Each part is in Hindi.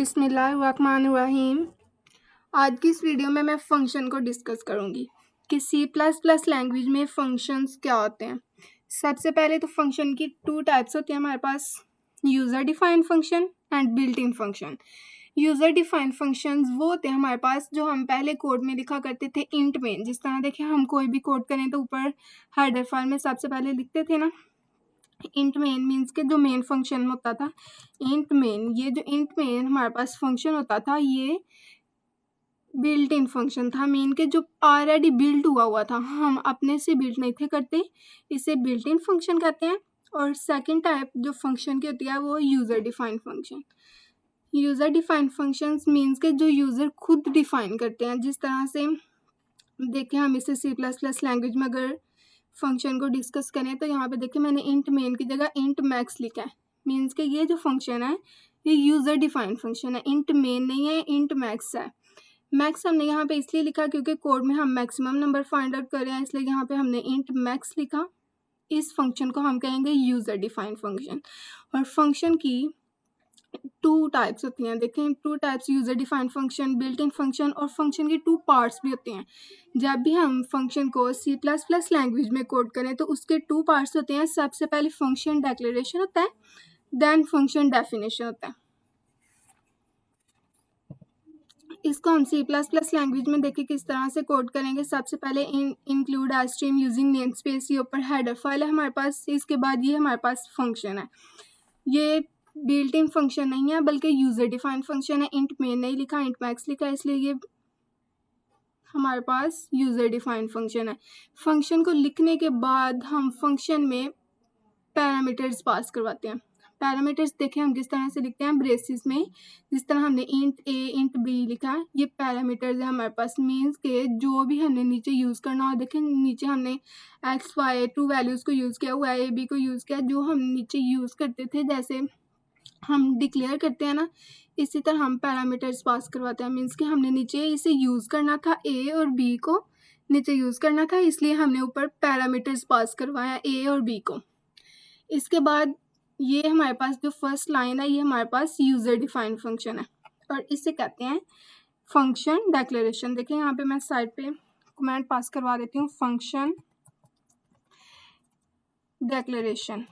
बिस्मिल्लाहिर्रहमानिर्रहीम। आज की इस वीडियो में मैं फ़ंक्शन को डिस्कस करूँगी कि C++ लैंग्वेज में फ़ंक्शंस क्या होते हैं। सबसे पहले तो फ़ंक्शन की 2 टाइप्स होती हैं हमारे पास, user defined function and built in function. User defined functions वो होते हैं हमारे पास जो हम पहले कोड में लिखा करते थे इंट में। जिस तरह देखिए हम कोई भी कोड करें तो ऊपर हेडर फाइल में सबसे पहले लिखते थे ना, इंट मेन मीन्स के जो मेन फंक्शन होता था इंट मेन। ये जो इंट मेन हमारे पास फंक्शन होता था ये बिल्ट इन फंक्शन था। मेन के जो ऑलरेडी बिल्ट हुआ था, हम अपने से बिल्ट नहीं थे करते, इसे बिल्ट इन फंक्शन कहते हैं। और सेकंड टाइप जो फंक्शन की होती है वो user defined function. User defined functions means के जो यूज़र खुद डिफाइन करते हैं। जिस तरह से देखिए हम इसे C++ लैंग्वेज में अगर फंक्शन को डिस्कस करें तो यहाँ पे देखिए मैंने इंट मेन की जगह इंट मैक्स लिखा है। मीन्स के ये जो फंक्शन है ये यूज़र डिफाइंड फंक्शन है, इंट मेन नहीं है, इंट मैक्स है। मैक्स हमने यहाँ पे इसलिए लिखा क्योंकि कोड में हम मैक्सिमम नंबर फाइंड आउट कर रहे हैं, इसलिए यहाँ पे हमने इंट मैक्स लिखा। इस फंक्शन को हम कहेंगे यूज़र डिफाइंड फंक्शन। और फंक्शन की 2 टाइप्स होती हैं। देखें 2 types, user defined function, built in function. और फंक्शन के 2 पार्ट्स भी होते हैं। जब भी हम फंक्शन को C++ लैंग्वेज में कोड करें तो उसके 2 पार्ट्स होते हैं। सबसे पहले फंक्शन डिक्लेरेशन होता है, देन फंक्शन डेफिनेशन होता है। इसको हम C++ लैंग्वेज में देखिए किस तरह से कोड करेंगे। सबसे पहले include stream using name space, ये ऊपर हेडर फाइल है हमारे पास। इसके बाद ये हमारे पास फंक्शन है। ये बिल्ट इन फंक्शन नहीं है बल्कि यूज़र डिफाइंड फंक्शन है। इंट मेन नहीं लिखा, इंट मैक्स लिखा, इसलिए ये हमारे पास यूज़र डिफाइंड फंक्शन है। फंक्शन को लिखने के बाद हम फंक्शन में पैरामीटर्स पास करवाते हैं। पैरामीटर्स देखें हम किस तरह से लिखते हैं ब्रेसिस में। जिस तरह हमने इंट ए इंट बी लिखा है, ये पैरामीटर्स है हमारे पास। मीन्स के जो भी हमने नीचे यूज़ करना हो, देखें नीचे हमने एक्स वाई 2 वैल्यूज़ को यूज़ किया हुआ है, ए बी को यूज़ किया। जो हम नीचे यूज़ करते थे, जैसे हम डिक्लेयर करते हैं ना, इसी तरह हम पैरामीटर्स पास करवाते हैं। मीन्स कि हमने नीचे इसे यूज़ करना था, ए और बी को नीचे यूज़ करना था, इसलिए हमने ऊपर पैरामीटर्स पास करवाया ए और बी को। इसके बाद ये हमारे पास जो फर्स्ट लाइन है ये हमारे पास यूज़र डिफाइंड फंक्शन है और इसे कहते हैं फंक्शन डिक्लेरेशन। देखिए यहाँ पे मैं साइड पे कमेंट पास करवा देती हूँ, फंक्शन डिक्लेरेशन।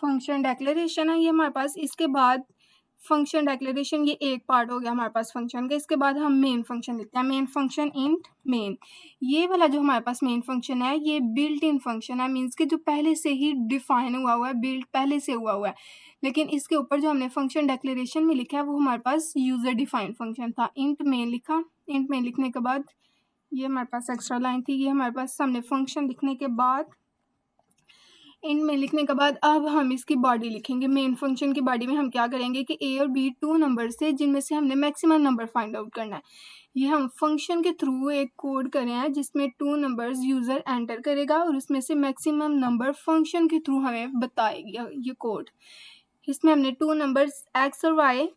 फंक्शन डिक्लेरेशन है ये हमारे पास। इसके बाद फंक्शन डिक्लेरेशन ये एक पार्ट हो गया हमारे पास फंक्शन का। इसके बाद हम मेन फंक्शन लिखते हैं, मेन फंक्शन इंट मेन। ये वाला जो हमारे पास मेन फंक्शन है ये बिल्ट इन फंक्शन है। मीन्स कि जो पहले से ही डिफाइन हुआ है, बिल्ट पहले से हुआ है। लेकिन इसके ऊपर जो हमने फंक्शन डिक्लेरेशन में लिखा है वो हमारे पास यूज़र डिफाइंड फंक्शन था। इंट मेन लिखा, इंट मेन लिखने के बाद ये हमारे पास एक्स्ट्रा लाइन थी। ये हमारे पास हमने फंक्शन लिखने के बाद, इंट में लिखने के बाद अब हम इसकी बॉडी लिखेंगे। मेन फंक्शन की बॉडी में हम क्या करेंगे कि ए और बी 2 नंबर से जिनमें से हमने मैक्सिमम नंबर फाइंड आउट करना है। ये हम फंक्शन के थ्रू एक कोड कर रहे हैं जिसमें 2 नंबर्स यूज़र एंटर करेगा और उसमें से मैक्सिमम नंबर फंक्शन के थ्रू हमें बताएगी ये कोड। इसमें हमने 2 नंबर्स एक्स और वाई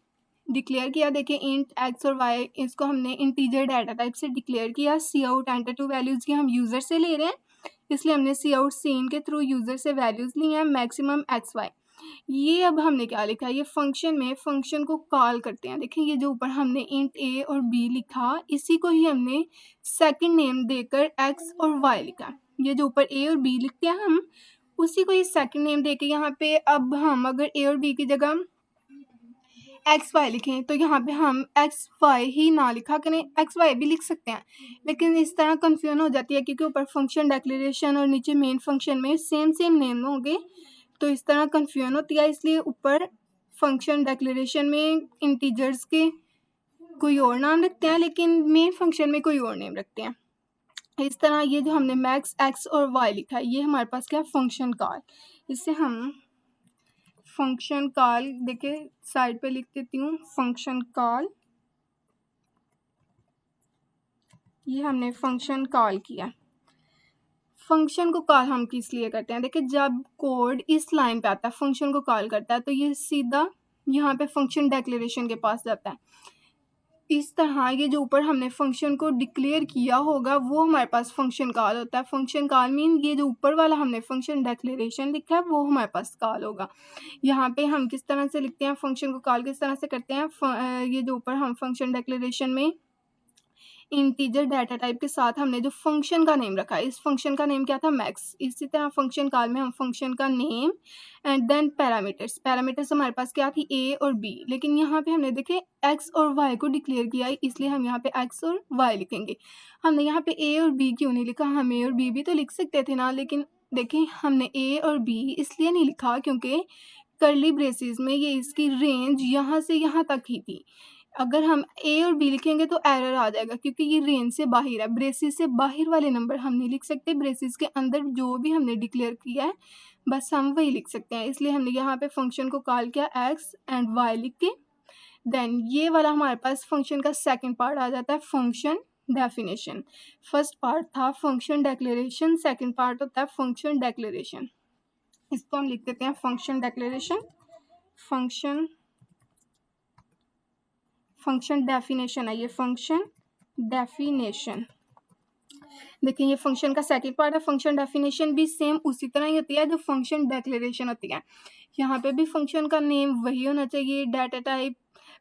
डिक्लेयर किया। देखिए इंट एक्स और वाई, इसको हमने इंटीजर डाटा टाइप से डिक्लेयर किया। सी आउट एंटर 2 वैल्यूज़ की हम यूज़र से ले रहे हैं, इसलिए हमने सी आउट सीन के थ्रू यूज़र से वैल्यूज़ ली हैं मैक्सिमम एक्स वाई। ये अब हमने क्या लिखा, ये फंक्शन में फंक्शन को कॉल करते हैं। देखिए ये जो ऊपर हमने इंट ए और बी लिखा, इसी को ही हमने सेकंड नेम देकर एक्स और वाई लिखा। ये जो ऊपर ए और बी लिखते हैं हम उसी को ही सेकंड नेम देके यहाँ पे अब हम अगर ए और बी की जगह एक्स वाई लिखें तो यहाँ पे हम एक्स वाई ही ना लिखा करें, एक्स वाई भी लिख सकते हैं, लेकिन इस तरह कन्फ्यूजन हो जाती है क्योंकि ऊपर फंक्शन डिक्लेरेशन और नीचे मेन फंक्शन में सेम नेम होंगे तो इस तरह कन्फ्यूजन होती है। इसलिए ऊपर फंक्शन डिक्लेरेशन में इंटीजर्स के कोई और नाम रखते हैं लेकिन मेन फंक्शन में कोई और नेम रखते हैं। इस तरह ये जो हमने मैक्स एक्स और वाई लिखा है ये हमारे पास क्या फंक्शन कॉल। इससे हम फंक्शन कॉल देखिए साइड पे लिख देती हूँ, फंक्शन कॉल। ये हमने फंक्शन कॉल किया। फंक्शन को कॉल हम किस लिए करते हैं, देखिए जब कोड इस लाइन पे आता है फंक्शन को कॉल करता है तो ये सीधा यहाँ पे फंक्शन डिक्लेरेशन के पास जाता है। इस तरह ये जो ऊपर हमने फंक्शन को डिक्लेयर किया होगा वो हमारे पास फंक्शन कॉल होता है। फंक्शन कॉल मीन ये जो ऊपर वाला हमने फंक्शन डिक्लेरेशन लिखा है वो हमारे पास कॉल होगा। यहाँ पे हम किस तरह से लिखते हैं, फंक्शन को कॉल किस तरह से करते हैं। ये जो ऊपर हम फंक्शन डिक्लेरेशन में इंटीजर डाटा टाइप के साथ हमने जो फंक्शन का नेम रखा है, इस फंक्शन का नेम क्या था, मैक्स। इसी तरह फंक्शन कॉल में हम फंक्शन का नेम एंड देन पैरामीटर्स हमारे पास क्या थी, ए और बी। लेकिन यहाँ पे हमने देखे एक्स और वाई को डिक्लेयर किया है, इसलिए हम यहाँ पे एक्स और वाई लिखेंगे। हमने यहाँ पे ए और बी क्यों नहीं लिखा, हम ए और बी भी तो लिख सकते थे ना। लेकिन देखें हमने ए और बी इसलिए नहीं लिखा क्योंकि कर्ली ब्रेसेस में ये इसकी रेंज यहाँ से यहाँ तक ही थी। अगर हम ए और बी लिखेंगे तो एरर आ जाएगा क्योंकि ये रेंज से बाहर है। ब्रेसेस से बाहर वाले नंबर हम नहीं लिख सकते, ब्रेसेस के अंदर जो भी हमने डिक्लेयर किया है बस हम वही लिख सकते हैं। इसलिए हमने यहाँ पे फंक्शन को कॉल किया एक्स एंड वाई लिख के। देन ये वाला हमारे पास फंक्शन का सेकंड पार्ट आ जाता है, फंक्शन डेफिनेशन। फर्स्ट पार्ट था फंक्शन डिक्लेरेशन, सेकंड पार्ट होता है फंक्शन डिक्लेरेशन। इसको हम लिख देते हैं फंक्शन डिक्लेरेशन, फंक्शन डेफिनेशन है ये, फंक्शन डेफिनेशन। देखिए ये फंक्शन का सेकंड पार्ट है। फंक्शन डेफिनेशन भी सेम उसी तरह ही होती है जो फंक्शन डिक्लेरेशन होती है। यहाँ पे भी फंक्शन का नेम वही होना चाहिए, डाटा टाइप,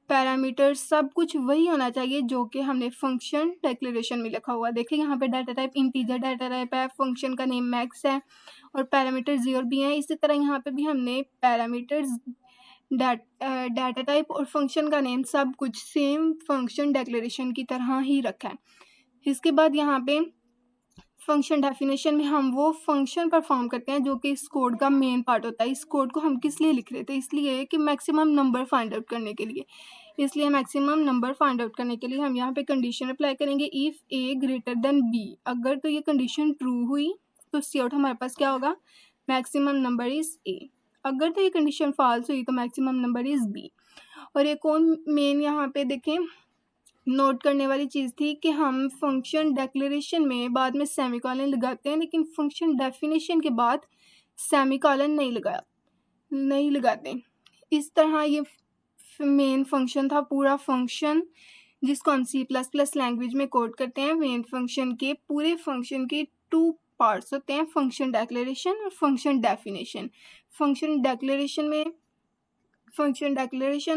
पैरामीटर सब कुछ वही होना चाहिए जो कि हमने फंक्शन डिक्लेरेशन में लिखा हुआ। देखिए यहाँ पे data type integer data type है, फंक्शन का नेम मैक्स है और पैरामीटर 0 भी है। इसी तरह यहाँ पे भी हमने पैरामीटर्स, डाटा टाइप और फंक्शन का नेम सब कुछ सेम फंक्शन डिक्लेरेशन की तरह ही रखा है। इसके बाद यहाँ पे फंक्शन डेफिनेशन में हम वो फंक्शन परफॉर्म करते हैं जो कि इस कोड का मेन पार्ट होता है। इस कोड को हम किस लिए लिख रहे थे, इसलिए कि मैक्सिमम नंबर फाइंड आउट करने के लिए। इसलिए मैक्सिमम नंबर फाइंड आउट करने के लिए हम यहाँ पे कंडीशन अप्लाई करेंगे, if a greater than B. अगर तो ये कंडीशन ट्रू हुई तो सी आउट हमारे पास क्या होगा, मैक्सिमम नंबर इज़ ए। अगर तो ये कंडीशन फॉल्स हुई तो मैक्सिमम नंबर इज़ बी। और एक और मेन यहाँ पे देखें नोट करने वाली चीज़ थी कि हम फंक्शन डिक्लेरेशन में बाद में सेमीकोलन लगाते हैं, लेकिन फंक्शन डेफिनेशन के बाद सेमीकोलन नहीं लगाते। इस तरह ये मेन फंक्शन था, पूरा फंक्शन जिसको हम C++ लैंग्वेज में कोड करते हैं। मेन फंक्शन के पूरे फंक्शन के 2 पार्ट्स होते हैं, फंक्शन डिक्लेरेशन और फंक्शन डेफिनेशन। फंक्शन डिक्लेरेशन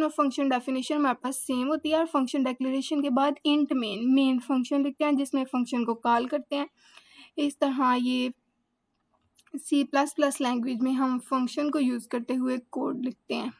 और फंक्शन डेफिनेशन हमारे पास सेम होती है। और फंक्शन डिक्लेरेशन के बाद इंट मेन फंक्शन लिखते हैं जिसमें फंक्शन को कॉल करते हैं। इस तरह ये C++ लैंग्वेज में हम फंक्शन को यूज़ करते हुए कोड लिखते हैं।